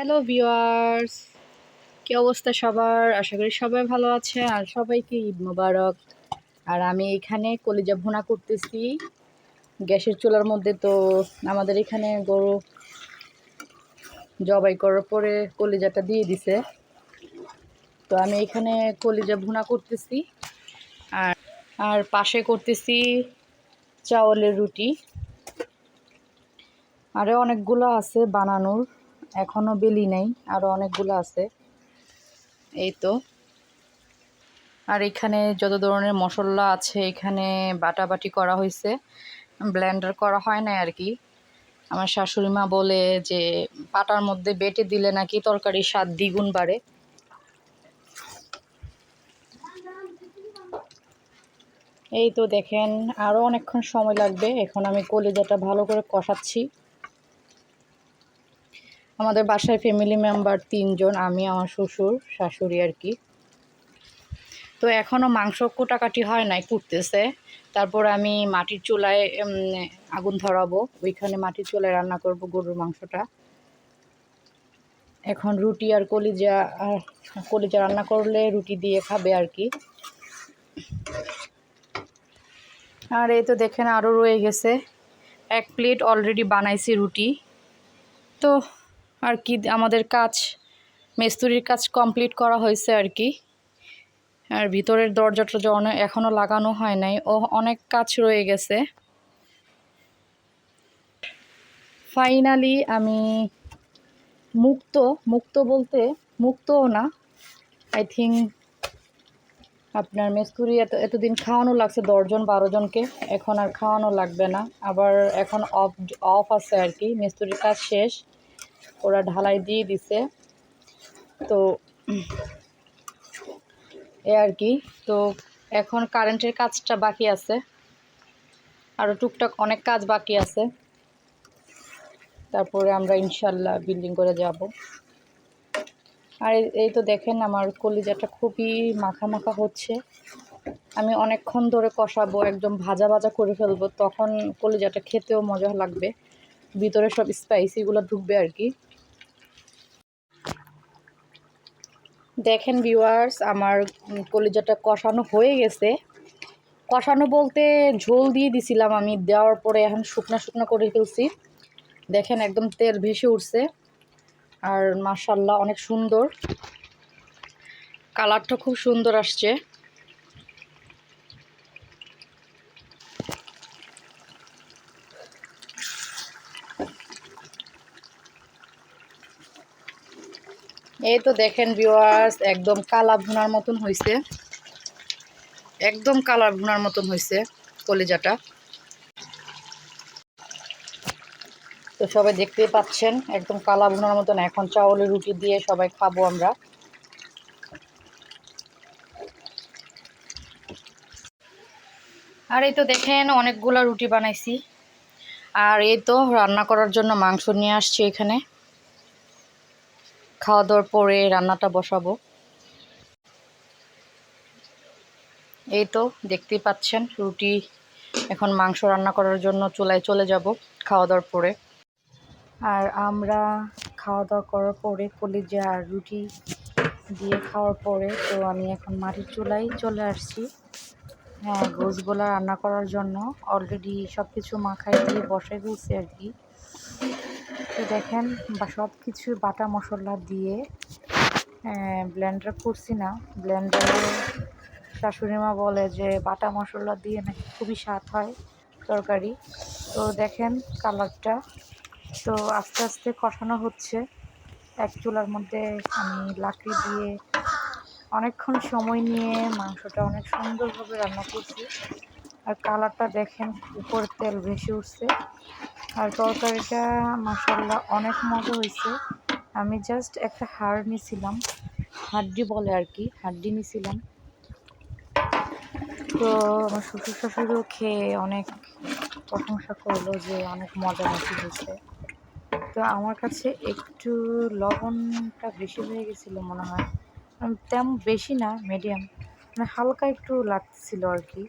Hello viewers, কি অবস্থা সবার? আশা করি সবাই ভালো আছে আর সবাইকে ঈদ মোবারক। আর আমি এখানে কলিজা ভুনা করতেছি গ্যাসের চুলার মধ্যে। তো আমাদের এখানে গরু জবাই করার পরে কলিজাটা দিয়ে দিছে। তো আমি এখানে কলিজা ভুনা করতেছি আর আর পাশে করতেছি চাউলের রুটি। আরও অনেকগুলো আছে বানানোর, এখনও বেলি নাই, আরও অনেকগুলো আছে। এই তো। আর এখানে যত ধরনের মশলা আছে এখানে বাটাবাটি করা হয়েছে, ব্লেন্ডার করা হয় না আর কি। আমার শাশুড়ি মা বলে যে পাটার মধ্যে বেটে দিলে নাকি তরকারির স্বাদ দ্বিগুণ বাড়ে। এই তো দেখেন, আরও অনেকক্ষণ সময় লাগবে। এখন আমি কলিজাটা ভালো করে কষাচ্ছি। আমাদের বাসায় ফ্যামিলি মেম্বার 3 জন, আমি, আমার শ্বশুর, শাশুড়ি আর কি। তো এখনও মাংস কোটাকাটি হয় নাই, কুটতেছে। তারপর আমি মাটির চুলায় আগুন ধরাবো, ওইখানে মাটির চুলায় রান্না করব গরুর মাংসটা। এখন রুটি আর কলিজা রান্না করলে রুটি দিয়ে খাবে আর কি। আর এই তো দেখেন আরও রয়ে গেছে, 1 প্লেট অলরেডি বানাইছি রুটি। তো আর কি, আমাদের কাজ, মিস্ত্রির কাজ কমপ্লিট করা হয়েছে আর কি। আর ভিতরের দরজাটা এখনও লাগানো হয় নাই, অনেক কাজ রয়ে গেছে। ফাইনালি আমি মুক্ত বলতে মুক্তও না, আই থিঙ্ক আপনার মিস্ত্রি এতদিন খাওয়ানো লাগছে 10 জন 12 জনকে, এখন আর খাওয়ানো লাগবে না। আবার এখন অফ আছে আর কি, মিস্ত্রির কাজ শেষ, ওরা ঢালাই দিয়ে দিছে। তো এ আর কি। তো এখন কারেন্টের কাজটা বাকি আছে, আরও টুকটাক অনেক কাজ বাকি আছে। তারপরে আমরা ইনশাল্লাহ বিল্ডিং করে যাব। আর এই তো দেখেন আমার কলিজাটা খুবই মাখা মাখা হচ্ছে। আমি অনেকক্ষণ ধরে কষাবো, একদম ভাজা ভাজা করে ফেলবো, তখন কলিজাটা খেতেও মজা লাগবে, ভিতরে সব স্পাইসিগুলো ঢুকবে আর কি। দেখেন ভিউয়ার্স, আমার কলিজাটা কষানো হয়ে গেছে। কষানো বলতে ঝোল দিয়ে দিছিলাম আমি, দেওয়ার পরে এখন শুকনো শুকনো করে ফেলছি। দেখেন একদম তেল ভেসে উঠছে। আর মাশাআল্লাহ অনেক সুন্দর, কালারটা খুব সুন্দর আসছে। এই তো দেখেন ভিউয়ার্স, একদম কালা ভুনার মতন হয়েছে, একদম কালার ভুনার মতন হয়েছে কলিজাটা। তো সবাই দেখতেই পাচ্ছেন একদম কালা ভুনার মতন। এখন চাউলের রুটি দিয়ে সবাই খাবো আমরা। আর এই তো দেখেন অনেকগুলা রুটি বানাইছি। আর এই তো রান্না করার জন্য মাংস নিয়ে আসছি এখানে, খাওয়া দাওয়ার পরে রান্নাটা বসাবো। এই তো দেখতেই পাচ্ছেন রুটি, এখন মাংস রান্না করার জন্য চুলায় চলে যাব খাওয়া দাওয়ার পরে। আর আমরা খাওয়া দাওয়া করার পরে কলিজা আর রুটি দিয়ে খাওয়ার পরে তো আমি এখন মাটির চুলায় চলে আসছি। হ্যাঁ, গোশগুলা রান্না করার জন্য অলরেডি সব কিছু মাখাই দিয়ে বসাই ফেলছি আর কি। তো দেখেন সব কিছু বাটা মশলা দিয়ে ব্লেন্ডার করছি না, ব্লেন্ডারে শাশুড়ি মা বলে যে বাটা মশলা দিয়ে নাকি খুবই স্বাদ হয় তরকারি। তো দেখেন কালারটা, তো আস্তে আস্তে কষানো হচ্ছে। এক চুলার মধ্যে আমি লাকড়ি দিয়ে অনেকক্ষণ সময় নিয়ে মাংসটা অনেক সুন্দরভাবে রান্না করছি। আর কালারটা দেখেন, উপর তেল ভেসে উঠছে। আর তরকারিটা মাশাআল্লাহ অনেক মজা হয়েছে। আমি জাস্ট একটা হাড় নিয়েছিলাম, হাড্ডি বলে আর কি, হাড্ডি নিয়েছিলাম। তো আমার শ্বশুর শাশুড়িও খেয়ে অনেক প্রশংসা করলো যে অনেক মজাদার হয়েছে। তো আমার কাছে একটু লবণটা বেশি হয়ে গেছিলো মনে হয়, তেমন বেশি না, মিডিয়াম, মানে হালকা একটু লাগছিল আর কি।